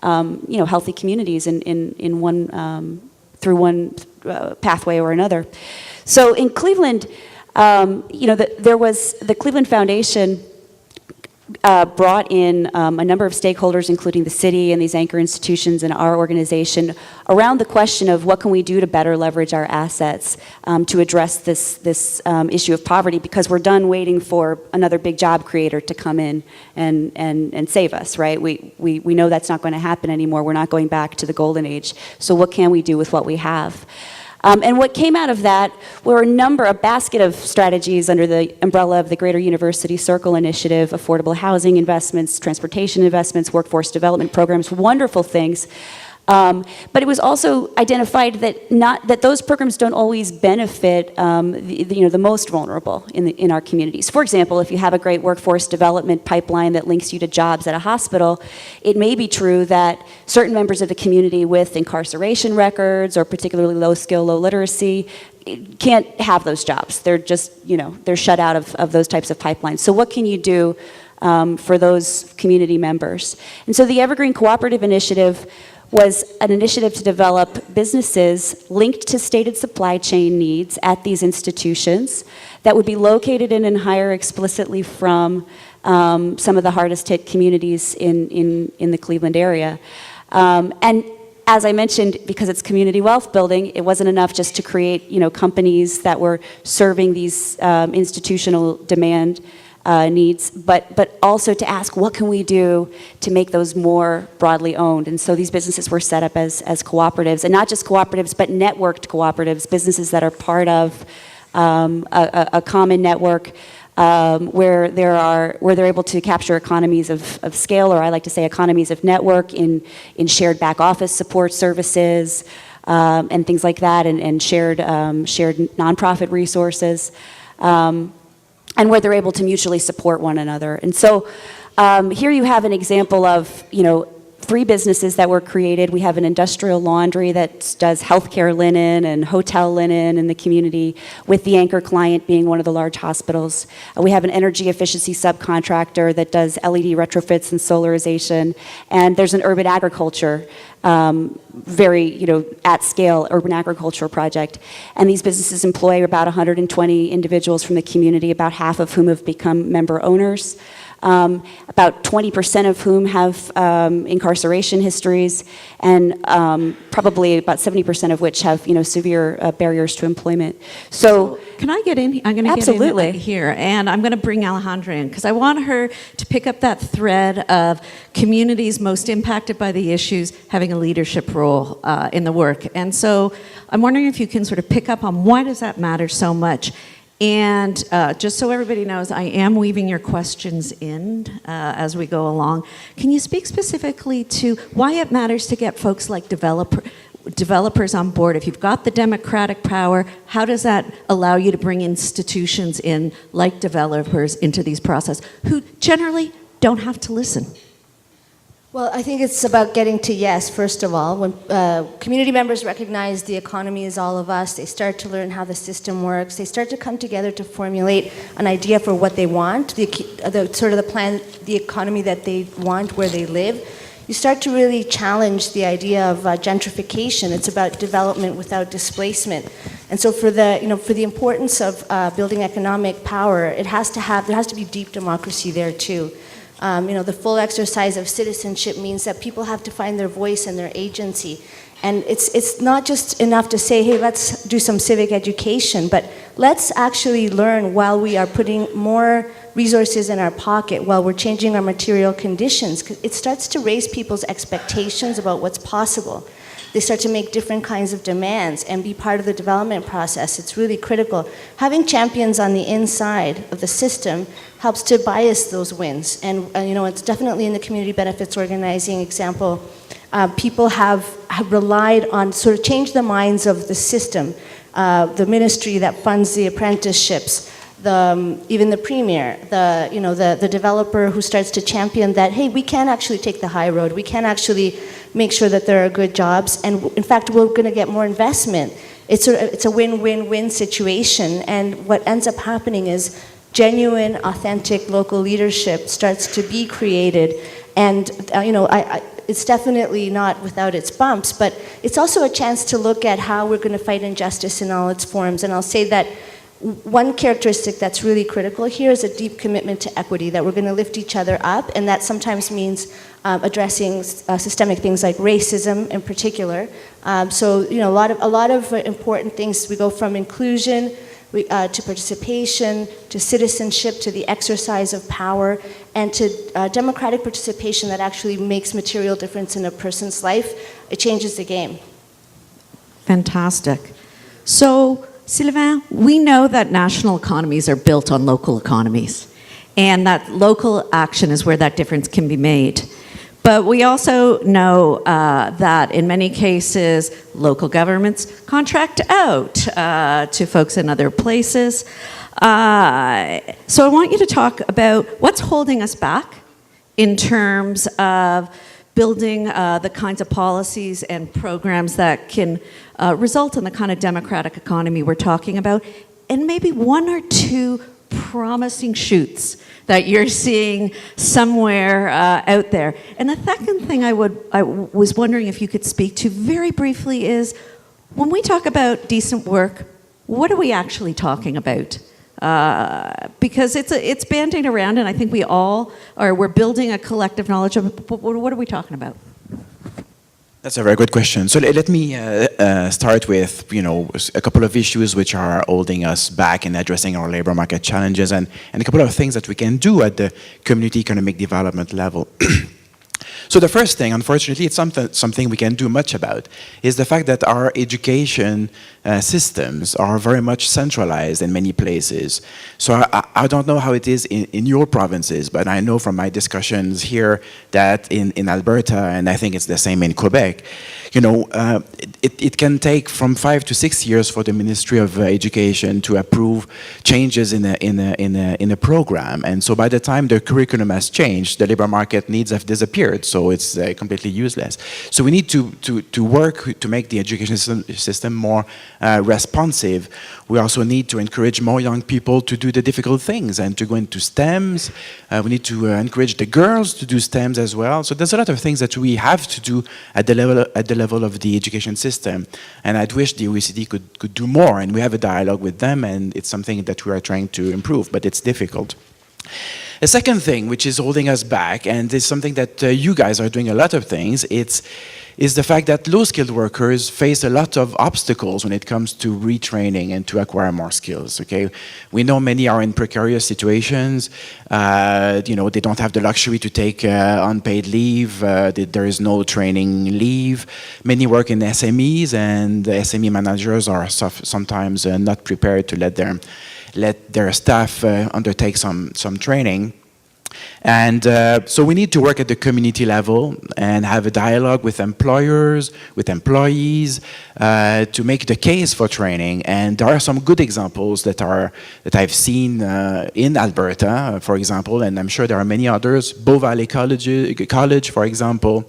you know, healthy communities in one through one pathway or another. So in Cleveland, you know, there was the Cleveland Foundation brought in a number of stakeholders, including the city and these anchor institutions and our organization, around the question of what can we do to better leverage our assets to address this issue of poverty, because we're done waiting for another big job creator to come in and save us, right? We know that's not going to happen anymore. We're not going back to the golden age. So what can we do with what we have? And what came out of that were a basket of strategies under the umbrella of the Greater University Circle Initiative, affordable housing investments, transportation investments, workforce development programs, wonderful things. But it was also identified that those programs don't always benefit the most vulnerable in our communities. For example, if you have a great workforce development pipeline that links you to jobs at a hospital, it may be true that certain members of the community with incarceration records or particularly low skill, low literacy can't have those jobs. They're just, they're shut out of those types of pipelines. So what can you do for those community members? And so the Evergreen Cooperative Initiative was an initiative to develop businesses linked to stated supply chain needs at these institutions that would be located in and hire explicitly from some of the hardest hit communities in the Cleveland area. And as I mentioned, because it's community wealth building, it wasn't enough just to create, companies that were serving these institutional demand needs, but also to ask, what can we do to make those more broadly owned? And so these businesses were set up as cooperatives, and not just cooperatives, but networked cooperatives, businesses that are part of a common network where they're able to capture economies of scale, or I like to say economies of network in shared back office support services and things like that, and shared nonprofit resources. And where they're able to mutually support one another. And so here you have an example of, 3 businesses that were created. We have an industrial laundry that does healthcare linen and hotel linen in the community, with the anchor client being one of the large hospitals. We have an energy efficiency subcontractor that does LED retrofits and solarization. And there's an urban agriculture, very, at scale urban agriculture project. And these businesses employ about 120 individuals from the community, about half of whom have become member owners. About 20% of whom have incarceration histories, and probably about 70% of which have, severe barriers to employment. So can I get in? I'm going to absolutely get in here, and I'm going to bring Alejandra in, because I want her to pick up that thread of communities most impacted by the issues having a leadership role in the work. And so I'm wondering if you can sort of pick up on why does that matter so much. And just so everybody knows, I am weaving your questions in as we go along. Can you speak specifically to why it matters to get folks like developers on board? If you've got the democratic power, how does that allow you to bring institutions in, like developers, into these processes, who generally don't have to listen? Well, I think it's about getting to yes, first of all. When community members recognize the economy is all of us, they start to learn how the system works, they start to come together to formulate an idea for what they want, the plan, the economy that they want where they live. You start to really challenge the idea of gentrification. It's about development without displacement. And so for the importance of building economic power, there has to be deep democracy there too. The full exercise of citizenship means that people have to find their voice and their agency. And it's not just enough to say, hey, let's do some civic education, but let's actually learn while we are putting more resources in our pocket, while we're changing our material conditions. 'Cause it starts to raise people's expectations about what's possible. They start to make different kinds of demands and be part of the development process. It's really critical. Having champions on the inside of the system helps to bias those wins. And it's definitely in the community benefits organizing example. People have relied on sort of change the minds of the system, the ministry that funds the apprenticeships, even the premier, the developer who starts to champion that, hey, we can actually take the high road. We can actually make sure that there are good jobs, and in fact, we're going to get more investment. It's a win-win-win situation, and what ends up happening is genuine, authentic local leadership starts to be created, and it's definitely not without its bumps, but it's also a chance to look at how we're going to fight injustice in all its forms. And I'll say that one characteristic that's really critical here is a deep commitment to equity, that we're going to lift each other up, and that sometimes means addressing systemic things like racism in particular. A lot of important things. We go from inclusion to participation, to citizenship, to the exercise of power, and to democratic participation that actually makes material difference in a person's life. It changes the game. Fantastic. So, Sylvain, we know that national economies are built on local economies, and that local action is where that difference can be made. But we also know that in many cases, local governments contract out to folks in other places. So I want you to talk about what's holding us back in terms of building the kinds of policies and programs that can result in the kind of democratic economy we're talking about, and maybe one or two promising shoots that you're seeing somewhere out there? And the second thing I was wondering if you could speak to very briefly is, when we talk about decent work, what are we actually talking about? Because it's bandied around, and I think we're building a collective knowledge of, but what are we talking about? That's a very good question. So let me start with, a couple of issues which are holding us back in addressing our labor market challenges, and a couple of things that we can do at the community economic development level. So the first thing, unfortunately, it's something we can do much about, is the fact that our education systems are very much centralized in many places. So I don't know how it is in your provinces, but I know from my discussions here that in Alberta, and I think it's the same in Quebec, it can take from 5 to 6 years for the Ministry of Education to approve changes in a program. And so by the time the curriculum has changed, the labor market needs have disappeared. So it's completely useless. So we need to work to make the education system more responsive. We also need to encourage more young people to do the difficult things and to go into STEMs. We need to encourage the girls to do STEMs as well. So there's a lot of things that we have to do at the level of the education system. And I'd wish the OECD could do more. And we have a dialogue with them, and it's something that we are trying to improve, but it's difficult. A second thing which is holding us back, and is something that you guys are doing a lot of things, is the fact that low-skilled workers face a lot of obstacles when it comes to retraining and to acquire more skills, okay? We know many are in precarious situations. They don't have the luxury to take unpaid leave. There is no training leave. Many work in SMEs, and the SME managers are sometimes not prepared to let their staff undertake some training. And so we need to work at the community level and have a dialogue with employers, with employees, to make the case for training. And there are some good examples that I've seen in Alberta, for example, and I'm sure there are many others. Bow Valley College, for example,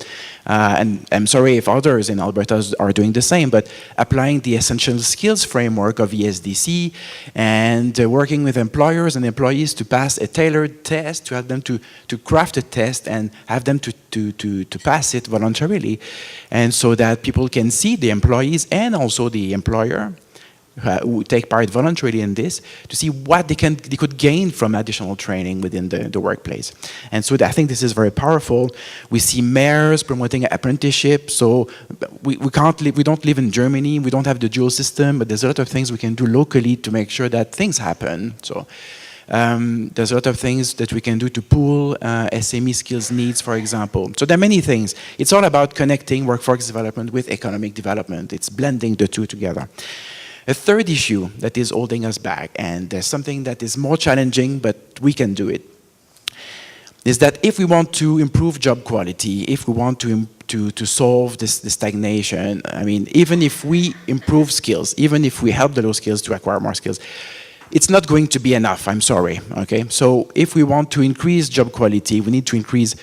and I'm sorry if others in Alberta are doing the same, but applying the essential skills framework of ESDC and working with employers and employees to pass a tailored test, to have them to craft a test and have them to pass it voluntarily, and so that people can see, the employees and also the employer who take part voluntarily in this, to see what they could gain from additional training within the workplace. And so I think this is very powerful. We see mayors promoting apprenticeship. So we don't live in Germany, we don't have the dual system, but there's a lot of things we can do locally to make sure that things happen. So there's a lot of things that we can do to pool SME skills needs, for example. So there are many things. It's all about connecting workforce development with economic development. It's blending the two together. A third issue that is holding us back, and there's something that is more challenging, but we can do it, is that if we want to improve job quality, if we want to solve this stagnation, I mean, even if we improve skills, even if we help the low skills to acquire more skills, it's not going to be enough, I'm sorry, okay? So if we want to increase job quality, we need to increase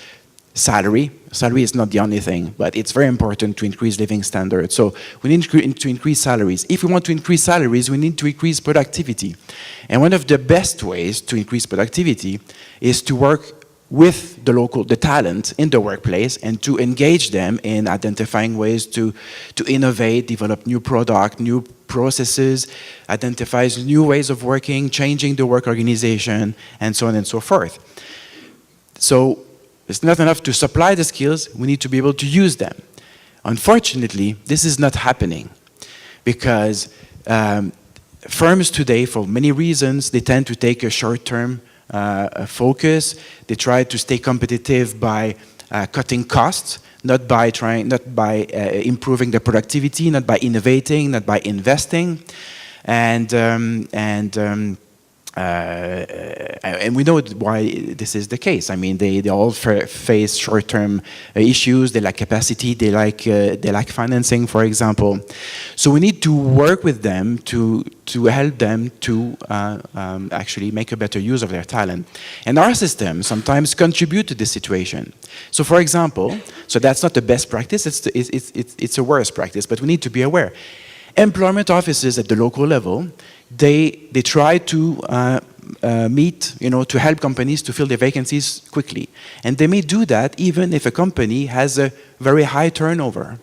salary. Salary is not the only thing, but it's very important to increase living standards. So we need to increase salaries. If we want to increase salaries, we need to increase productivity. And one of the best ways to increase productivity is to work with the talent in the workplace and to engage them in identifying ways to innovate, develop new product, new processes, identifies new ways of working, changing the work organization, and so on and so forth. So it's not enough to supply the skills, we need to be able to use them. Unfortunately, this is not happening because firms today, for many reasons, they tend to take a short-term focus. They try to stay competitive by cutting costs, not by improving their productivity, not by innovating, not by investing, and we know why this is the case. I mean, they all face short-term issues. They lack capacity. They lack financing, for example. So we need to work with them to help them to actually make a better use of their talent. And our systems sometimes contribute to this situation. So, for example, so that's not the best practice. It's a worse practice, but we need to be aware. Employment offices at the local level, they try to meet, to help companies to fill their vacancies quickly. And they may do that even if a company has a very high turnover.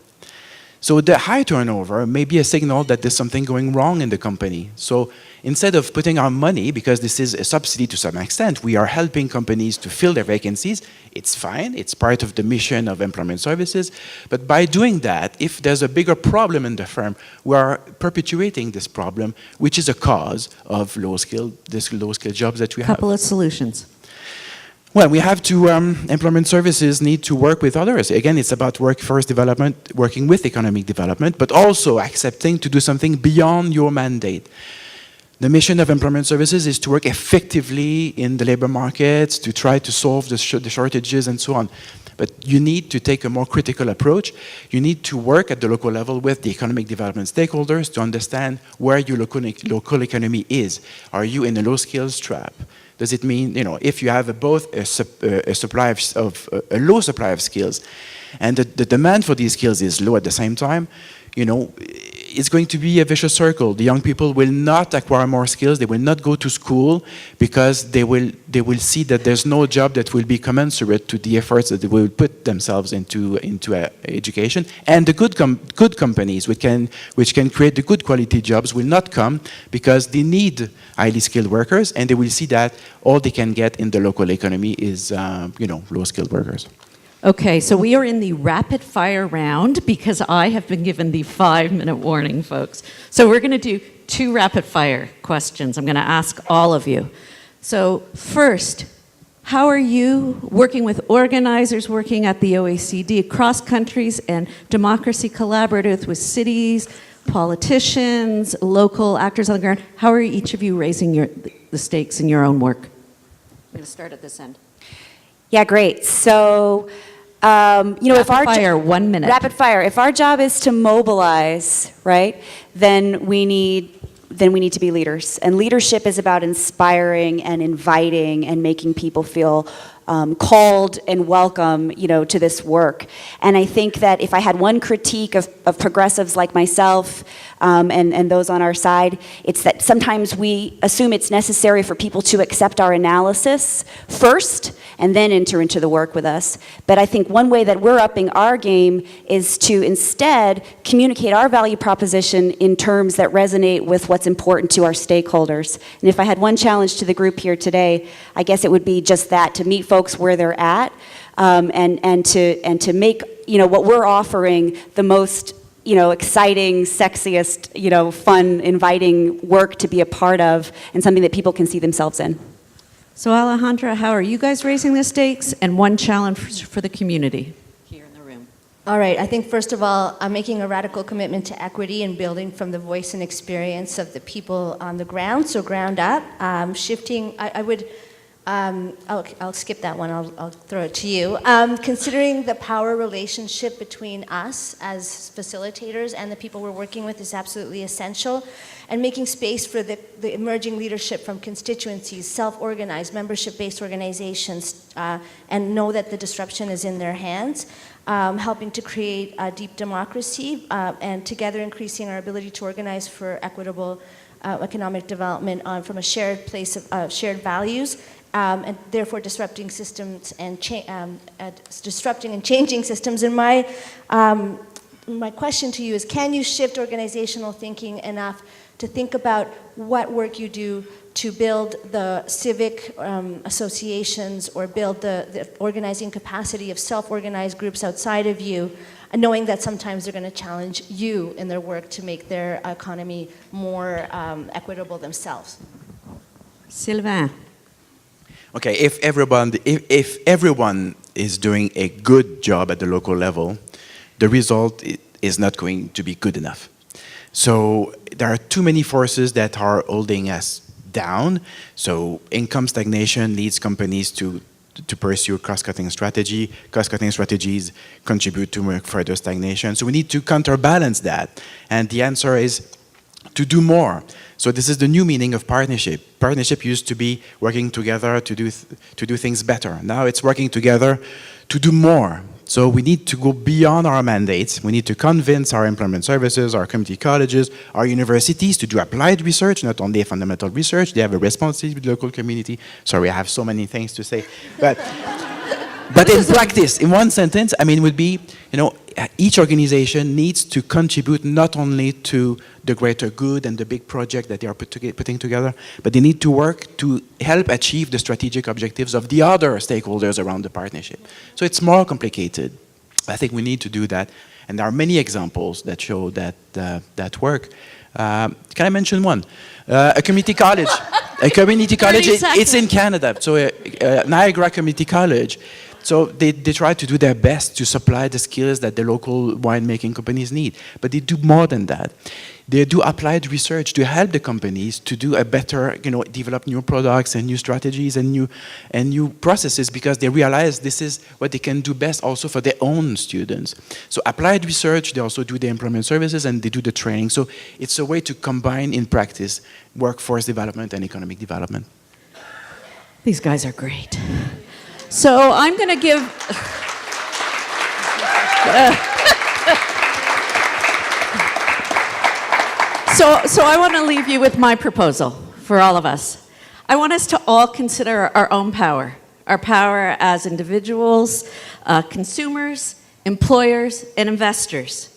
So the high turnover may be a signal that there's something going wrong in the company. So instead of putting our money, because this is a subsidy to some extent, we are helping companies to fill their vacancies. It's fine, it's part of the mission of employment services. But by doing that, if there's a bigger problem in the firm, we are perpetuating this problem, which is a cause of low-skilled jobs that we have. Couple of solutions. Well, we have to, employment services need to work with others. Again, it's about workforce development, working with economic development, but also accepting to do something beyond your mandate. The mission of employment services is to work effectively in the labor markets, to try to solve the shortages and so on. But you need to take a more critical approach. You need to work at the local level with the economic development stakeholders to understand where your local economy is. Are you in a low skills trap? Does it mean, if you have both a low supply of skills and the demand for these skills is low at the same time, it's going to be a vicious circle. The young people will not acquire more skills. They will not go to school because they will see that there's no job that will be commensurate to the efforts that they will put themselves into education. And the good companies which can create the good quality jobs will not come because they need highly skilled workers, and they will see that all they can get in the local economy is low skilled workers. Okay, so we are in the rapid fire round because I have been given the 5-minute warning, folks. So we're going to do 2 rapid fire questions. I'm going to ask all of you. So first, how are you working with organizers working at the OECD across countries and democracy collaborative with cities, politicians, local actors on the ground? How are each of you raising the stakes in your own work? I'm going to start at this end. Yeah, great. So, if our rapid fire, 1 minute. Rapid fire. If our job is to mobilize, right, then we need to be leaders. And leadership is about inspiring and inviting and making people feel called and welcome, to this work. And I think that if I had one critique of progressives like myself and those on our side, it's that sometimes we assume it's necessary for people to accept our analysis first and then enter into the work with us. But I think one way that we're upping our game is to instead communicate our value proposition in terms that resonate with what's important to our stakeholders. And if I had one challenge to the group here today, I guess it would be just that, to meet folks where they're at, and to make what we're offering the most exciting, sexiest, fun, inviting work to be a part of, and something that people can see themselves in. So Alejandra, how are you guys raising the stakes, and one challenge for the community here in the room? All right, I think first of all, I'm making a radical commitment to equity and building from the voice and experience of the people on the ground, so ground up. Shifting, I'll skip that one, I'll throw it to you. Considering the power relationship between us as facilitators and the people we're working with is absolutely essential, and making space for the emerging leadership from constituencies, self-organized, membership-based organizations, and know that the disruption is in their hands, helping to create a deep democracy, and together increasing our ability to organize for equitable economic development from a shared place of shared values, and therefore disrupting systems and disrupting and changing systems. And my question to you is, can you shift organizational thinking enough to think about what work you do to build the civic associations or build the organizing capacity of self-organized groups outside of you, knowing that sometimes they're going to challenge you in their work to make their economy more equitable themselves? Sylvain. Okay, if everyone is doing a good job at the local level, the result is not going to be good enough. So there are too many forces that are holding us down. So income stagnation leads companies to pursue cost-cutting strategy. Cost-cutting strategies contribute to further stagnation. So we need to counterbalance that. And the answer is to do more. So this is the new meaning of partnership. Partnership used to be working together to do things better. Now it's working together to do more. So we need to go beyond our mandates. We need to convince our employment services, our community colleges, our universities to do applied research, not only fundamental research. They have a responsibility with the local community. Sorry, I have so many things to say. But in practice, in one sentence, I mean, would be, each organization needs to contribute not only to the greater good and the big project that they are putting together, but they need to work to help achieve the strategic objectives of the other stakeholders around the partnership. So it's more complicated. I think we need to do that. And there are many examples that show that work. Can I mention one? A community college. A community college, it's in Canada. So Niagara Community College. So they try to do their best to supply the skills that the local winemaking companies need. But they do more than that. They do applied research to help the companies to do a better, develop new products and new strategies and new processes, because they realize this is what they can do best also for their own students. So applied research, they also do the employment services and they do the training. So it's a way to combine in practice workforce development and economic development. These guys are great. So I'm going to give... So I want to leave you with my proposal for all of us. I want us to all consider our own power, our power as individuals, consumers, employers, and investors.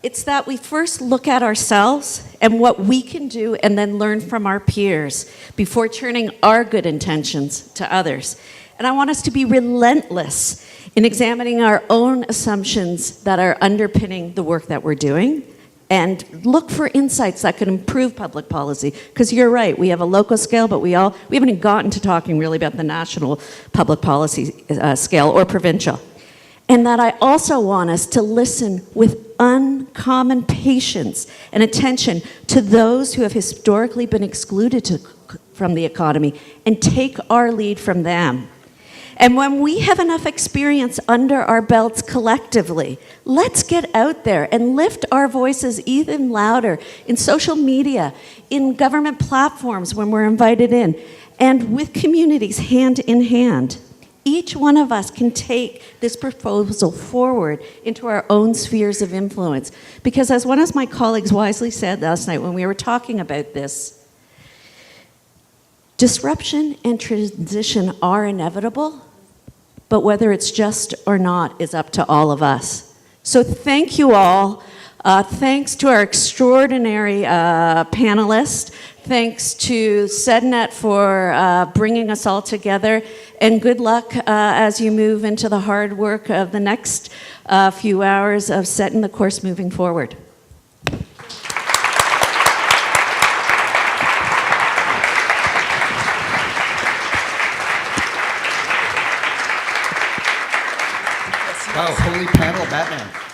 It's that we first look at ourselves and what we can do and then learn from our peers before turning our good intentions to others. And I want us to be relentless in examining our own assumptions that are underpinning the work that we're doing, and look for insights that can improve public policy. Because you're right, we have a local scale, but we haven't even gotten to talking really about the national public policy scale or provincial. And that I also want us to listen with uncommon patience and attention to those who have historically been excluded from the economy and take our lead from them. And when we have enough experience under our belts collectively, let's get out there and lift our voices even louder in social media, in government platforms when we're invited in, and with communities hand in hand. Each one of us can take this proposal forward into our own spheres of influence. Because as one of my colleagues wisely said last night when we were talking about this, disruption and transition are inevitable, but whether it's just or not is up to all of us. So thank you all. Thanks to our extraordinary panelists. Thanks to CCEDNet for bringing us all together. And good luck as you move into the hard work of the next few hours of setting the course moving forward. Wow, holy panel, Batman.